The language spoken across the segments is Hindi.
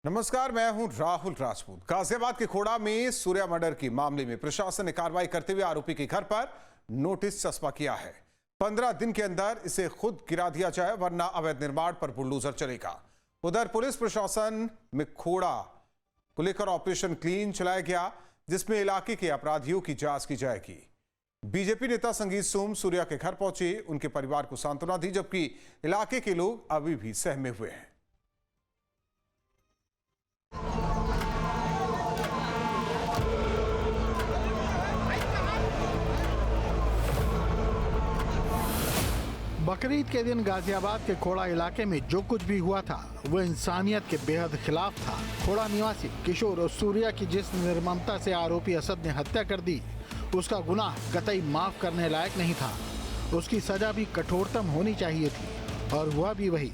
नमस्कार, मैं हूं राहुल राजपूत। गाजियाबाद के खोड़ा में सूर्या मर्डर की मामले में प्रशासन ने कार्रवाई करते हुए आरोपी के घर पर नोटिस चस्पा किया है। 15 दिन के अंदर इसे खुद गिरा दिया जाए वरना अवैध निर्माण पर बुलडोजर चलेगा। उधर पुलिस प्रशासन में खोड़ा को लेकर ऑपरेशन क्लीन चलाया गया, जिसमें इलाके के अपराधियों की जांच की जाएगी। बीजेपी नेता संगीत सोम सूर्या के घर पहुंचे, उनके परिवार को सांत्वना दी, जबकि इलाके के लोग अभी भी सहमे हुए हैं। बकरीद के दिन गाजियाबाद के खोड़ा इलाके में जो कुछ भी हुआ था वो इंसानियत के बेहद खिलाफ था। खोड़ा निवासी किशोर और सूर्या की जिस निर्ममता से आरोपी असद ने हत्या कर दी, उसका गुनाह कतई माफ करने लायक नहीं था। उसकी सजा भी कठोरतम होनी चाहिए थी और हुआ भी वही।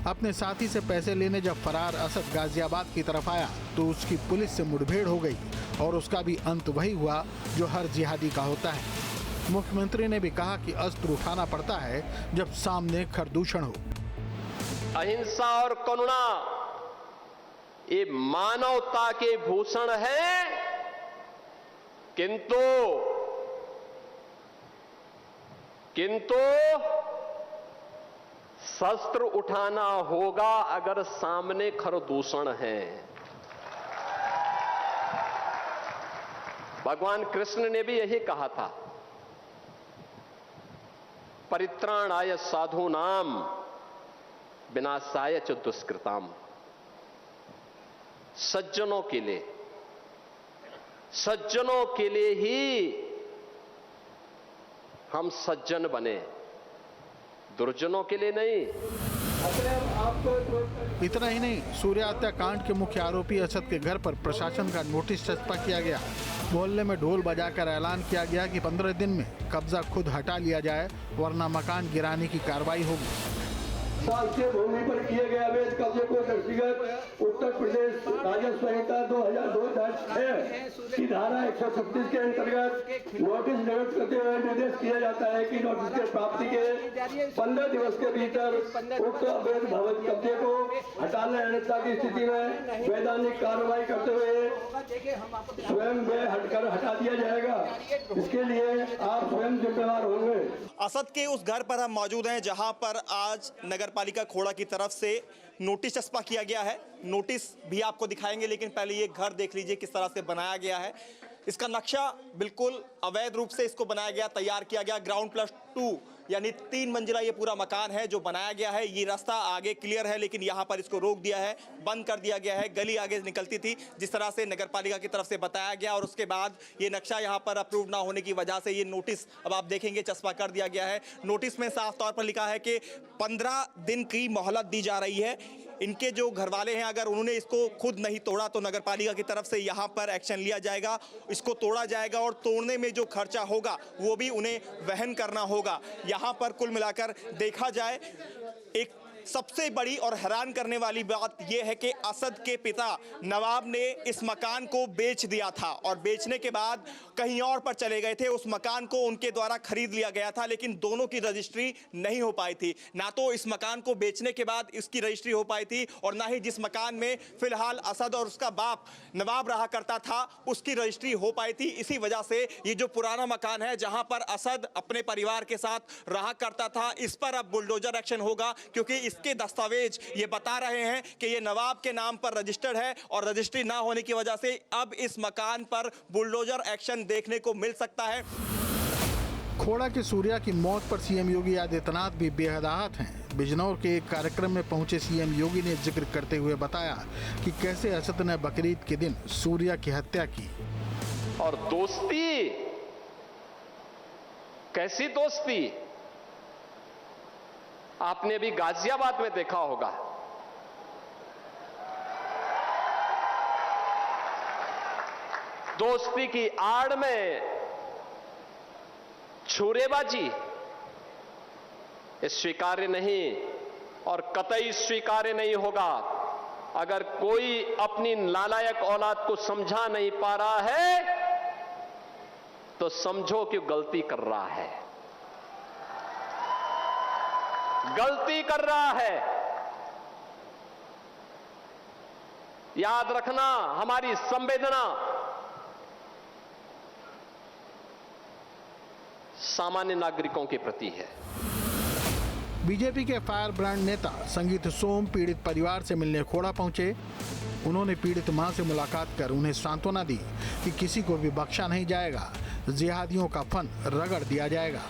अपने साथी से पैसे लेने जब फरार असद गाजियाबाद की तरफ आया तो उसकी पुलिस से मुठभेड़ हो गई और उसका भी अंत वही हुआ जो हर जिहादी का होता है। मुख्यमंत्री ने भी कहा कि अस्त्र उठाना पड़ता है जब सामने खरदूषण हो। अहिंसा और करुणा ये मानवता के भूषण है, किंतु शस्त्र उठाना होगा अगर सामने खरदूषण है। भगवान कृष्ण ने भी यही कहा था, परित्राणाय साधूनाम विनाशाय च दुष्कृताम। सज्जनों के लिए ही हम सज्जन बने, दुर्जनों के लिए नहीं। इतना ही नहीं, सूर्या हत्याकांड के मुख्य आरोपी असद के घर पर प्रशासन का नोटिस चस्पा किया गया। मोहल्ले में ढोल बजाकर ऐलान किया गया कि 15 दिन में कब्जा खुद हटा लिया जाए वरना मकान गिराने की कार्रवाई होगी। शासकीय भूमि पर किए गए अवैध कब्जे को दृष्टिगत उत्तर प्रदेश राजस्व संहिता 2002-6 की धारा 136 के अंतर्गत नोटिस निर्गत करते हुए निर्देश किया जाता है कि नोटिस के प्राप्ति के 15 दिवस के भीतर उक्त अवैध भवन कब्जे को हटाने अनिच्छा की स्थिति में वैधानिक कार्रवाई करते हुए स्वयं वे हटकर हटा दिया जाएगा। इसके लिए आप स्वयं जिम्मेदार होंगे। असद के उस घर पर हम मौजूद हैं जहां पर आज नगर पालिका खोड़ा की तरफ से नोटिस चस्पा किया गया है। नोटिस भी आपको दिखाएंगे, लेकिन पहले ये घर देख लीजिए किस तरह से बनाया गया है। इसका नक्शा बिल्कुल अवैध रूप से इसको बनाया गया, तैयार किया गया। ग्राउंड प्लस 2 यानी 3 मंजिला ये पूरा मकान है जो बनाया गया है। ये रास्ता आगे क्लियर है, लेकिन यहाँ पर इसको रोक दिया है, बंद कर दिया गया है। गली आगे निकलती थी जिस तरह से नगर पालिका की तरफ से बताया गया, और उसके बाद ये नक्शा यहाँ पर अप्रूव ना होने की वजह से ये नोटिस अब आप देखेंगे चस्पा कर दिया गया है। नोटिस में साफ तौर पर लिखा है कि 15 दिन की मोहलत दी जा रही है। इनके जो घर वाले हैं, अगर उन्होंने इसको खुद नहीं तोड़ा तो नगर पालिका की तरफ से यहाँ पर एक्शन लिया जाएगा, इसको तोड़ा जाएगा और तोड़ने में जो खर्चा होगा वो भी उन्हें वहन करना होगा। यहाँ पर कुल मिलाकर देखा जाए, एक सबसे बड़ी और हैरान करने वाली बात यह है कि असद के पिता नवाब ने इस मकान को बेच दिया था और बेचने के बाद कहीं और पर चले गए थे। उस मकान को उनके द्वारा खरीद लिया गया था, लेकिन दोनों की रजिस्ट्री नहीं हो पाई थी। ना तो इस मकान को बेचने के बाद इसकी रजिस्ट्री हो पाई थी, और ना ही जिस मकान में फिलहाल असद और उसका बाप नवाब रहा करता था उसकी रजिस्ट्री हो पाई थी। इसी वजह से ये जो पुराना मकान है जहां पर असद अपने परिवार के साथ रहा करता था, इस पर अब बुलडोजर एक्शन होगा, क्योंकि के दस्तावेज ये बता रहे हैं कि ये नवाब के नाम पर रजिस्टर्ड है और रजिस्ट्री ना होने की वजह से अब इस मकान पर बुलडोजर एक्शन देखने को मिल सकता है। खोड़ा के सूर्या की मौत पर सीएम योगी आदित्यनाथ भी बेहद आहत हैं। बिजनौर के एक कार्यक्रम में पहुंचे सीएम योगी ने जिक्र करते हुए बताया कि कैसे असद ने बकरीद के दिन सूर्या की हत्या की। और दोस्ती, कैसी दोस्ती आपने भी गाजियाबाद में देखा होगा। दोस्ती की आड़ में छुरेबाजी ये स्वीकार्य नहीं और कतई स्वीकार्य नहीं होगा। अगर कोई अपनी नालायक औलाद को समझा नहीं पा रहा है तो समझो कि गलती कर रहा है, गलती कर रहा है। याद रखना, हमारी संवेदना सामान्य नागरिकों के प्रति है। बीजेपी के फायर ब्रांड नेता संगीत सोम पीड़ित परिवार से मिलने खोड़ा पहुंचे। उन्होंने पीड़ित मां से मुलाकात कर उन्हें सांत्वना दी कि किसी को भी बख्शा नहीं जाएगा, जिहादियों का फन रगड़ दिया जाएगा।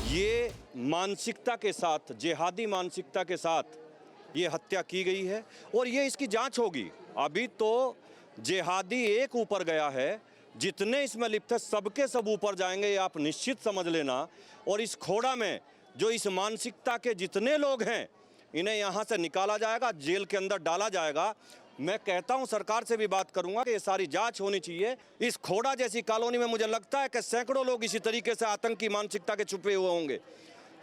ये मानसिकता के साथ, जिहादी मानसिकता के साथ ये हत्या की गई है और ये इसकी जांच होगी। अभी तो जिहादी एक ऊपर गया है, जितने इसमें लिप्त है सबके सब ऊपर जाएंगे, ये आप निश्चित समझ लेना। और इस खोड़ा में जो इस मानसिकता के जितने लोग हैं इन्हें यहाँ से निकाला जाएगा, जेल के अंदर डाला जाएगा। मैं कहता हूँ, सरकार से भी बात करूंगा कि ये सारी जांच होनी चाहिए। इस खोड़ा जैसी कॉलोनी में मुझे लगता है कि सैकड़ों लोग इसी तरीके से आतंकी मानसिकता के छुपे हुए होंगे।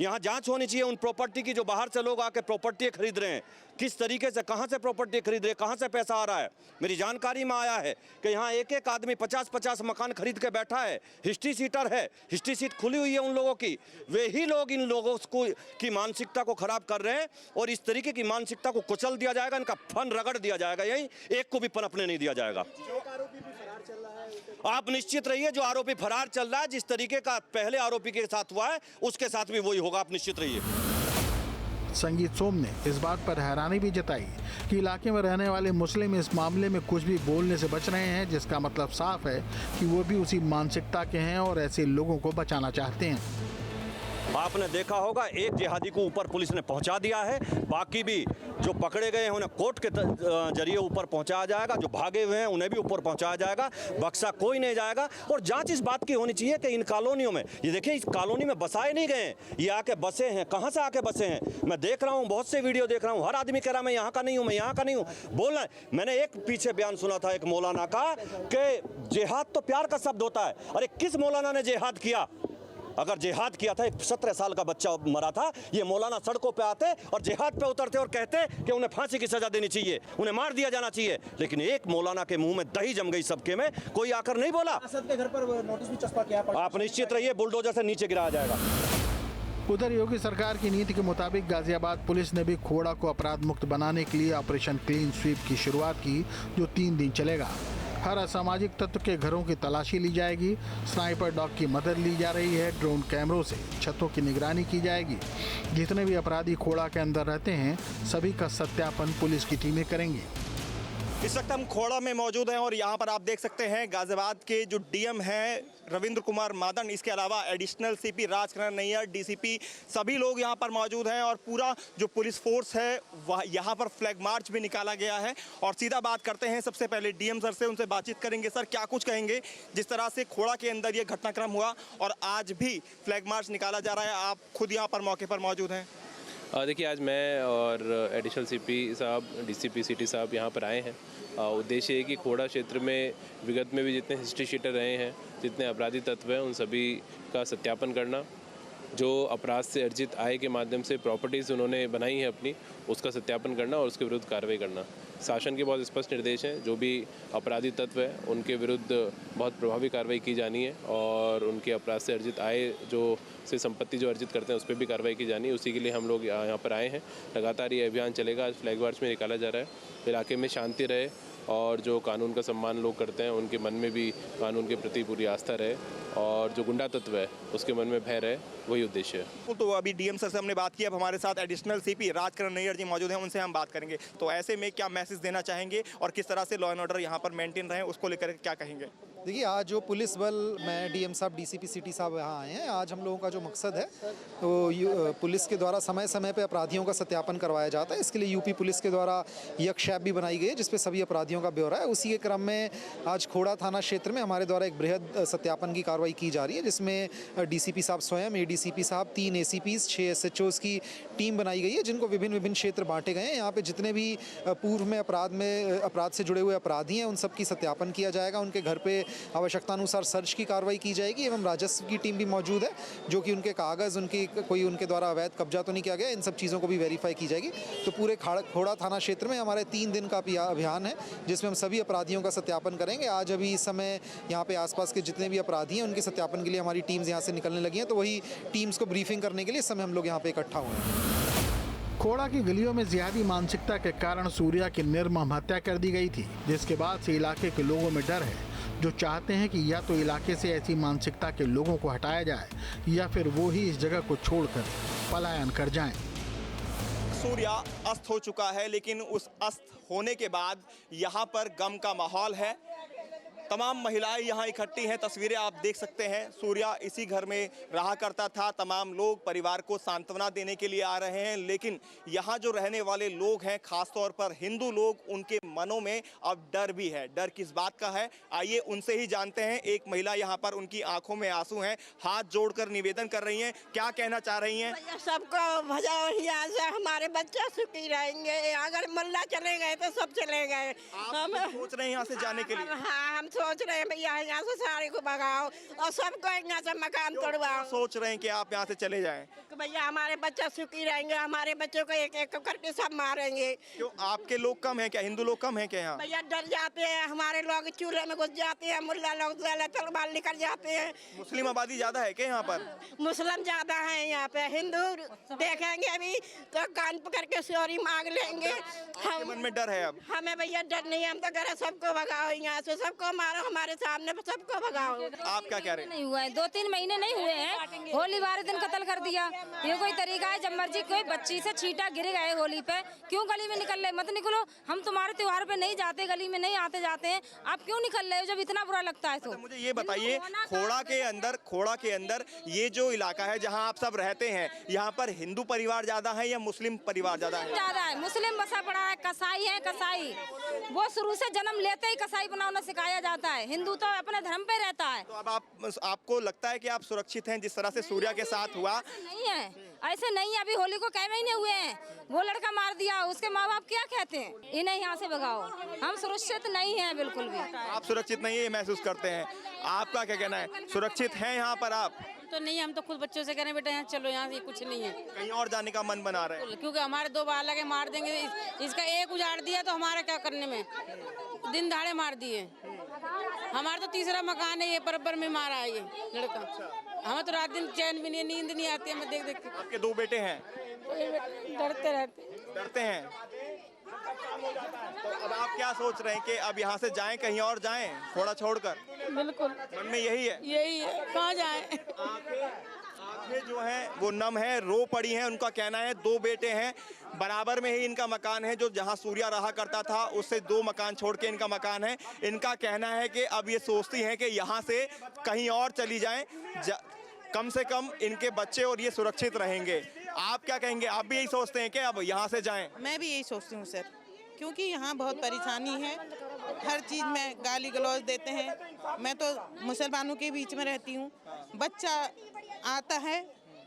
यहाँ जांच होनी चाहिए उन प्रॉपर्टी की जो बाहर से लोग आके प्रॉपर्टी खरीद रहे हैं, किस तरीके से, कहाँ से प्रॉपर्टी खरीद रहे हैं, कहाँ से पैसा आ रहा है। मेरी जानकारी में आया है कि यहाँ एक एक आदमी 50-50 मकान खरीद के बैठा है, हिस्ट्री सीटर है, हिस्ट्री सीट खुली हुई है उन लोगों की। वे ही लोग इन लोगों को की मानसिकता को खराब कर रहे हैं और इस तरीके की मानसिकता को कुचल दिया जाएगा, इनका फन रगड़ दिया जाएगा, यही एक को भी पनपने नहीं दिया जाएगा। आप निश्चित रहिए, जो आरोपी फरार चल रहा है, जिस तरीके का पहले आरोपी के साथ हुआ है उसके साथ भी वही होगा, आप निश्चित रहिए। संगीत सोम ने इस बात पर हैरानी भी जताई कि इलाके में रहने वाले मुस्लिम इस मामले में कुछ भी बोलने से बच रहे हैं, जिसका मतलब साफ है कि वो भी उसी मानसिकता के हैं और ऐसे लोगों को बचाना चाहते हैं। आपने देखा होगा, एक जिहादी को ऊपर पुलिस ने पहुंचा दिया है, बाकी भी जो पकड़े गए हैं उन्हें कोर्ट के जरिए ऊपर पहुंचाया जाएगा, जो भागे हुए हैं उन्हें भी ऊपर पहुंचाया जाएगा, बक्सा कोई नहीं जाएगा। और जांच इस बात की होनी चाहिए कि इन कॉलोनियों में, ये देखिए, इस कॉलोनी में बसाए नहीं गए, ये आके बसे हैं। कहाँ से आके बसे हैं? मैं देख रहा हूँ, बहुत से वीडियो देख रहा हूँ, हर आदमी कह रहा मैं यहाँ का नहीं हूँ, मैं यहाँ का नहीं हूँ। बोलना, मैंने एक पीछे बयान सुना था एक मौलाना का कि जिहाद तो प्यार का शब्द होता है। अरे किस मौलाना ने जिहाद किया? अगर जिहाद किया था, एक 17 साल का बच्चा मरा था, ये मौलाना सड़कों पे आते और जिहाद पे उतरते और कहते कि उन्हें फांसी की सजा देनी चाहिए, उन्हें मार दिया जाना चाहिए। लेकिन एक मौलाना के मुंह में दही जम गई सबके में, कोई आकर नहीं बोला। के घर पर नोटिस भी चस्पा किया। आप निश्चित रहिए, बुलडोजर से नीचे गिराया जाएगा। उधर योगी सरकार की नीति के मुताबिक गाजियाबाद पुलिस ने भी खोड़ा को अपराध मुक्त बनाने के लिए ऑपरेशन क्लीन स्वीप की शुरुआत की, जो 3 दिन चलेगा। हर असामाजिक तत्व के घरों की तलाशी ली जाएगी, स्नाइपर डॉग की मदद ली जा रही है, ड्रोन कैमरों से छतों की निगरानी की जाएगी। जितने भी अपराधी खोड़ा के अंदर रहते हैं सभी का सत्यापन पुलिस की टीमें करेंगी। इस वक्त हम खोड़ा में मौजूद हैं और यहाँ पर आप देख सकते हैं गाजियाबाद के जो डीएम हैं रविंद्र कुमार मादन, इसके अलावा additional CP Rajkaran Nayyar, DCP, सभी लोग यहाँ पर मौजूद हैं और पूरा जो पुलिस फोर्स है वह यहाँ पर फ्लैग मार्च भी निकाला गया है। और सीधा बात करते हैं सबसे पहले डीएम सर से, उनसे बातचीत करेंगे। सर, क्या कुछ कहेंगे जिस तरह से खोड़ा के अंदर ये घटनाक्रम हुआ और आज भी फ्लैग मार्च निकाला जा रहा है, आप खुद यहाँ पर मौके पर मौजूद हैं? देखिए, आज मैं और एडिशनल सीपी साहब, डीसीपी सिटी साहब यहाँ पर आए हैं। उद्देश्य है कि खोड़ा क्षेत्र में विगत में भी जितने हिस्ट्री शीटर रहे हैं, जितने अपराधी तत्व हैं, उन सभी का सत्यापन करना। जो अपराध से अर्जित आय के माध्यम से प्रॉपर्टीज़ उन्होंने बनाई है अपनी, उसका सत्यापन करना और उसके विरुद्ध कार्रवाई करना। शासन के बहुत स्पष्ट निर्देश हैं, जो भी अपराधी तत्व है उनके विरुद्ध बहुत प्रभावी कार्रवाई की जानी है और उनके अपराध से अर्जित आय जो से संपत्ति जो अर्जित करते हैं उस पर भी कार्रवाई की जानी है। उसी के लिए हम लोग यहाँ पर आए हैं। लगातार ये अभियान चलेगा। आज फ्लैग मार्च में निकाला जा रहा है। इलाके में शांति रहे और जो कानून का सम्मान लोग करते हैं उनके मन में भी कानून के प्रति पूरी आस्था रहे और जो गुंडा तत्व है उसके मन में भय रहे, वही उद्देश्य है। तो अभी डीएम सर से हमने बात की, अब हमारे साथ एडिशनल सीपी राजकरण नैयर जी मौजूद हैं, उनसे हम बात करेंगे। तो ऐसे में क्या मैसेज देना चाहेंगे और किस तरह से लॉ एंड ऑर्डर यहाँ पर मेंटेन रहे, उसको लेकर क्या कहेंगे? देखिए, आज जो पुलिस बल, मैं डीएम साहब, डीसीपी सिटी साहब यहाँ आए हैं। आज हम लोगों का जो मकसद है तो पुलिस के द्वारा समय समय पे अपराधियों का सत्यापन करवाया जाता है। इसके लिए यूपी पुलिस के द्वारा यक्ष ऐप भी बनाई गई है जिसपे सभी अपराधियों का ब्यौरा है। उसी के क्रम में आज खोड़ा थाना क्षेत्र में हमारे द्वारा एक बृहद सत्यापन की कार्रवाई की जा रही है, जिसमें डीसीपी साहब स्वयं, एडीसीपी साहब, 3 एसीपीज, 6 एसएचओज की टीम बनाई गई है, जिनको विभिन्न क्षेत्र बांटे गए हैं। यहाँ पे जितने भी पूर्व में अपराध से जुड़े हुए अपराधी हैं उन सब की सत्यापन किया जाएगा। उनके घर पे आवश्यकतानुसार सर्च की कार्रवाई की जाएगी एवं राजस्व की टीम भी मौजूद है, जो कि उनके कागज़, उनकी कोई उनके द्वारा अवैध कब्जा तो नहीं किया गया, इन सब चीज़ों को भी वेरीफाई की जाएगी। तो पूरे खोड़ा थाना क्षेत्र में हमारे 3 दिन का अभियान है जिसमें हम सभी अपराधियों का सत्यापन करेंगे। आज अभी इस समय यहाँ पे आसपास के जितने भी अपराधी हैं उनके सत्यापन के लिए हमारी टीम्स यहाँ से निकलने लगी हैं, तो वही टीम्स को ब्रीफिंग करने के लिए इस समय हम लोग यहाँ पे इकट्ठा हुए हैं। खोड़ा की गलियों में जिहादी मानसिकता के कारण सूर्या की निर्मम हत्या कर दी गई थी, जिसके बाद से इलाके के लोगों में डर है, जो चाहते हैं कि या तो इलाके से ऐसी मानसिकता के लोगों को हटाया जाए या फिर वो ही इस जगह को छोड़कर पलायन कर जाएं। सूर्या अस्त हो चुका है, लेकिन उस अस्त होने के बाद यहाँ पर गम का माहौल है। तमाम महिलाएं यहाँ इकट्ठी हैं, तस्वीरें आप देख सकते हैं। सूर्या इसी घर में रहा करता था। तमाम लोग परिवार को सांत्वना देने के लिए आ रहे हैं, लेकिन यहाँ जो रहने वाले लोग हैं, खासतौर पर हिंदू लोग, उनके मनों में अब डर भी है। डर किस बात का है, आइए उनसे ही जानते हैं। एक महिला यहाँ पर, उनकी आंखों में आंसू हैं, हाथ जोड़कर निवेदन कर रही हैं। क्या कहना चाह रही हैं? सबको भजाओ यहाँ से, हमारे बच्चे सुखी रहेंगे। अगर मुल्ला चले गए तो सब चले गए। हम सोच रहे हैं यहाँ से जाने के लिए? हाँ, हम सोच रहे हैं भैया यहाँ से सारे को भगाओ और सबको यहाँ से मकान तोड़वाओ। सोच रहे हैं कि आप यहाँ से चले जाएं? भैया हमारे बच्चे सुखी रहेंगे, हमारे बच्चों को एक एक करके सब मारेंगे। क्यों, आपके लोग कम हैं क्या? हिंदू लोग कम हैं क्या यहाँ? भैया डर जाते हैं, हमारे लोग चूल्हे में घुस जाते हैं, मुल्ला लोग तलवार निकल जाते हैं। मुस्लिम आबादी ज्यादा है क्या यहाँ पर? मुस्लिम ज्यादा है यहाँ पे। हिंदू देखेंगे अभी तो कान पकड़ के सॉरी मांग लेंगे। हम मन में डर है अब? हमें भैया डर नहीं है, हम तो कह सबको भगाओ यहाँ से, सबको मारो, हमारे सामने सबको भगाओ। आप क्या कह रहे हैं? नहीं हुआ है, 2-3 महीने नहीं हुए हैं। होली वाले दिन कत्ल कर दिया। ये कोई तरीका है? जब मर्जी कोई बच्ची से छींटा गिर गए होली पे, क्यों गली में निकल रहे? मत निकलो, हम तुम्हारे त्योहार पे नहीं जाते, गली में नहीं आते जाते हैं, आप क्यों निकल रहे हो जब इतना बुरा लगता है? तो मुझे ये बताइए, खोड़ा के अंदर ये जो इलाका है जहाँ आप सब रहते हैं, यहाँ पर हिंदू परिवार ज्यादा है या मुस्लिम परिवार ज्यादा है? ज्यादा है, मुस्लिम बसा पड़ा है, कसाई है। कसाई वो शुरू से जन्म लेते ही कसाई बनाना सिखाया जाता है। हिंदू तो अपने धर्म पे रहता है। तो अब आपको लगता है कि आप सुरक्षित हैं जिस तरह से सूर्या के साथ हुआ? नहीं है, ऐसे नहीं है। अभी होली को कई महीने हुए हैं, वो लड़का मार दिया, उसके माँ बाप क्या कहते हैं? इन्हें यहाँ से भगाओ। हम सुरक्षित नहीं है बिल्कुल भी। आप सुरक्षित नहीं है महसूस करते हैं? आपका क्या कहना है, सुरक्षित हैं यहाँ पर आप? तो नहीं, हम तो खुद बच्चों से कह रहे हैं बेटा यहाँ चलो, यहाँ से कुछ नहीं है। कहीं और जाने का मन बना रहे हैं? क्योंकि हमारे 2 बालक है, मार देंगे। इसका एक उजाड़ दिया तो हमारा क्या करने में, दिन दहाड़े मार दिए। हमारा तो तीसरा मकान है, ये बराबर में मारा है ये लड़का। हमें तो रात दिन चैन भी नहीं, नींद नहीं आती है, हमें देख देख के। आपके 2 बेटे हैं? डरते हैं। तो अब आप क्या सोच रहे हैं कि अब यहाँ से जाएं, कहीं और जाएं, थोड़ा छोड़कर? बिल्कुल, मन में यही है? कहाँ जाएं? आंखें जो हैं वो नम है, रो पड़ी हैं। उनका कहना है 2 बेटे हैं, बराबर में ही इनका मकान है, जो जहां सूर्या रहा करता था उससे 2 मकान छोड़ के इनका मकान है। इनका कहना है कि अब ये सोचती हैं कि यहाँ से कहीं और चली जाएं, कम से कम इनके बच्चे और ये सुरक्षित रहेंगे। आप क्या कहेंगे? आप भी यही सोचते हैं कि अब यहाँ से जाएं? मैं भी यही सोचती हूँ सर, क्योंकि यहाँ बहुत परेशानी है, हर चीज़ में गाली गलौज देते हैं। मैं तो मुसलमानों के बीच में रहती हूँ। बच्चा आता है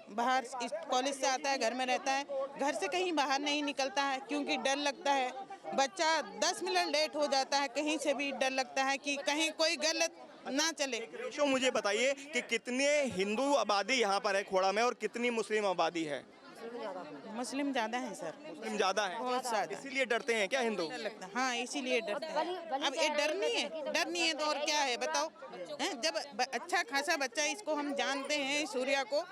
बाहर, कॉलेज से आता है, घर में रहता है, घर से कहीं बाहर नहीं निकलता है क्योंकि डर लगता है। बच्चा 10 मिनट लेट हो जाता है, कहीं से भी डर लगता है कि कहीं कोई गलत ना चले। रेशो मुझे बताइए कि कितने हिंदू आबादी यहाँ पर है खोड़ा में और कितनी मुस्लिम आबादी है? मुस्लिम ज्यादा है सर। मुस्लिम ज्यादा है, बहुत ज्यादा। इसीलिए डरते हैं क्या हिंदू? लगता है, हाँ इसीलिए डरते हैं। अब ये डर नहीं है तो और क्या है बताओ? जब अच्छा खासा बच्चा, इसको हम जानते हैं सूर्या को।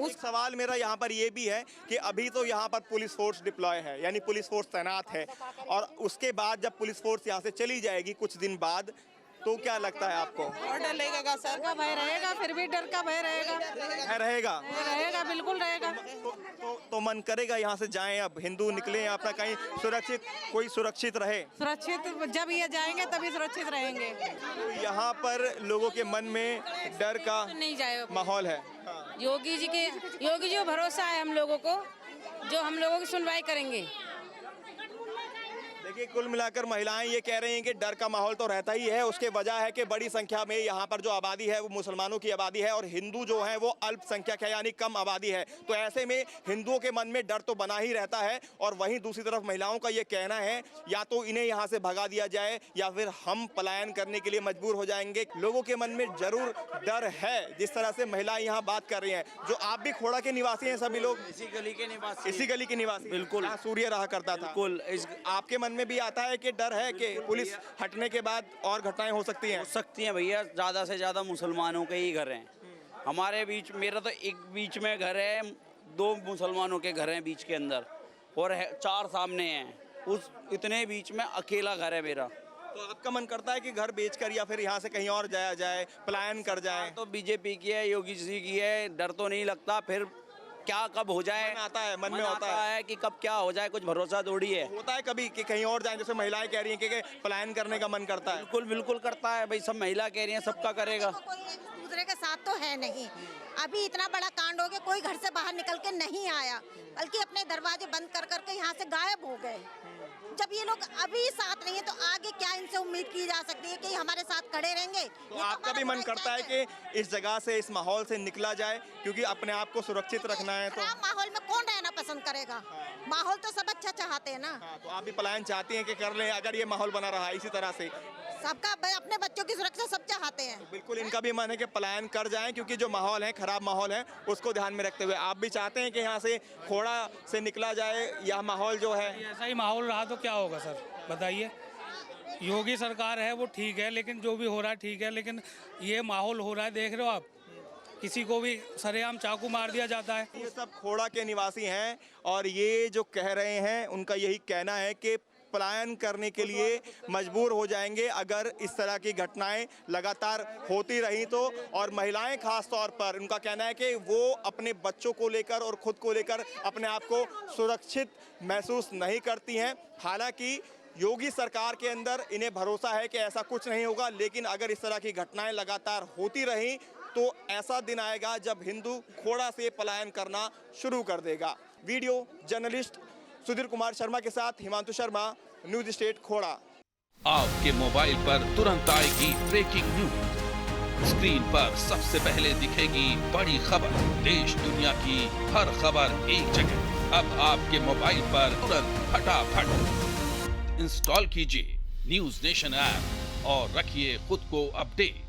एक सवाल मेरा यहाँ पर ये भी है कि अभी तो यहाँ पर पुलिस फोर्स डिप्लॉय है, यानी पुलिस फोर्स तैनात है, और उसके बाद जब पुलिस फोर्स यहाँ से चली जाएगी कुछ दिन बाद, तो क्या लगता है आपको? और डर लगेगा सर, का भय रहेगा, फिर भी डर का भय रहेगा। रहेगा, बिल्कुल रहेगा। तो मन करेगा यहाँ से जाएं, अब हिंदू निकले अपना कहीं सुरक्षित, कोई सुरक्षित रहे। सुरक्षित जब ये जाएंगे तभी सुरक्षित रहेंगे। तो यहाँ पर लोगों के मन में डर का नहीं जाए माहौल है। योगी जी को भरोसा है हम लोगों को, जो हम लोगों की सुनवाई करेंगे। देखिए, कुल मिलाकर महिलाएं ये कह रही हैं कि डर का माहौल तो रहता ही है। उसके वजह है कि बड़ी संख्या में यहाँ पर जो आबादी है वो मुसलमानों की आबादी है और हिंदू जो है वो अल्पसंख्यक है, यानी कम आबादी है। तो ऐसे में हिंदुओं के मन में डर तो बना ही रहता है। और वहीं दूसरी तरफ महिलाओं का ये कहना है या तो इन्हें यहाँ से भगा दिया जाए या फिर हम पलायन करने के लिए मजबूर हो जाएंगे। लोगों के मन में जरूर डर है, जिस तरह से महिलाएं यहाँ बात कर रही हैं। जो आप भी खोड़ा के निवासी हैं, सभी लोग इसी गली के निवासी। बिल्कुल, सूर्य रहा करता था। आपके मन में भी आता है कि डर है कि पुलिस हटने के बाद और घटनाएं हो सकती हैं? भैया, ज़्यादा से ज़्यादा मुसलमानों के ही घर हैं हमारे बीच। मेरा तो एक बीच में घर है, 2 मुसलमानों के घर हैं बीच के अंदर और 4 सामने हैं, उस इतने बीच में अकेला घर है मेरा। तो आपका मन करता है कि घर बेचकर या फिर यहाँ से कहीं और जाया जाए, पलायन कर जाए? तो बीजेपी की है, योगी जी की है, डर तो नहीं लगता, फिर क्या कब हो जाए मन में होता है कि कब क्या हो जाए, कुछ भरोसा थोड़ी है। होता है कभी कि कहीं और जाएं, जैसे महिलाएं कह रही हैं कि पलायन करने का मन करता है? बिल्कुल बिल्कुल करता है भाई, सब महिला कह रही हैं, सबका करेगा। कोई एक दूसरे के साथ तो है नहीं। अभी इतना बड़ा कांड हो गया, कोई घर से बाहर निकल के नहीं आया, बल्कि अपने दरवाजे बंद कर करके यहाँ से गायब हो गए। जब ये लोग अभी साथ नहीं है तो आगे क्या इनसे उम्मीद की जा सकती है कि हमारे साथ खड़े रहेंगे? तो आपका भी मन करता है कि इस जगह से, इस माहौल से निकला जाए, क्योंकि अपने आप को सुरक्षित रखना है? तो माहौल में कौन रहना पसंद करेगा? माहौल तो सब अच्छा चाहते हैं ना। तो आप भी पलायन चाहती हैं कि कर लें अगर ये माहौल बना रहा इसी तरह से? सबका अपने बच्चों की सुरक्षा सब चाहते हैं। तो बिल्कुल इनका भी मन है कि पलायन कर जाएं, क्योंकि जो माहौल है, खराब माहौल है, उसको ध्यान में रखते हुए आप भी चाहते हैं कि यहाँ से खोड़ा से निकला जाए? यह माहौल जो है, ऐसा ही माहौल रहा तो क्या होगा सर, बताइए। योगी सरकार है वो ठीक है, लेकिन जो भी हो रहा है ठीक है, लेकिन ये माहौल हो रहा है, देख रहे हो आप, किसी को भी सरेआम चाकू मार दिया जाता है। ये सब खोड़ा के निवासी हैं और ये जो कह रहे हैं उनका यही कहना है कि पलायन करने के लिए मजबूर हो जाएंगे अगर इस तरह की घटनाएं लगातार होती रही तो। और महिलाएं खास तौर पर, उनका कहना है कि वो अपने बच्चों को लेकर और खुद को लेकर अपने आप को सुरक्षित महसूस नहीं करती हैं। हालांकि योगी सरकार के अंदर इन्हें भरोसा है कि ऐसा कुछ नहीं होगा, लेकिन अगर इस तरह की घटनाएं लगातार होती रहीं तो ऐसा दिन आएगा जब हिंदू खोड़ा से पलायन करना शुरू कर देगा। वीडियो जर्नलिस्ट सुधीर कुमार शर्मा के साथ हिमांशु शर्मा, न्यूज स्टेट खोड़ा। आपके मोबाइल पर तुरंत आएगी ब्रेकिंग न्यूज, स्क्रीन पर सबसे पहले दिखेगी बड़ी खबर, देश दुनिया की हर खबर एक जगह। अब आपके मोबाइल पर तुरंत फटाफट इंस्टॉल कीजिए न्यूज नेशन ऐप और रखिए खुद को अपडेट।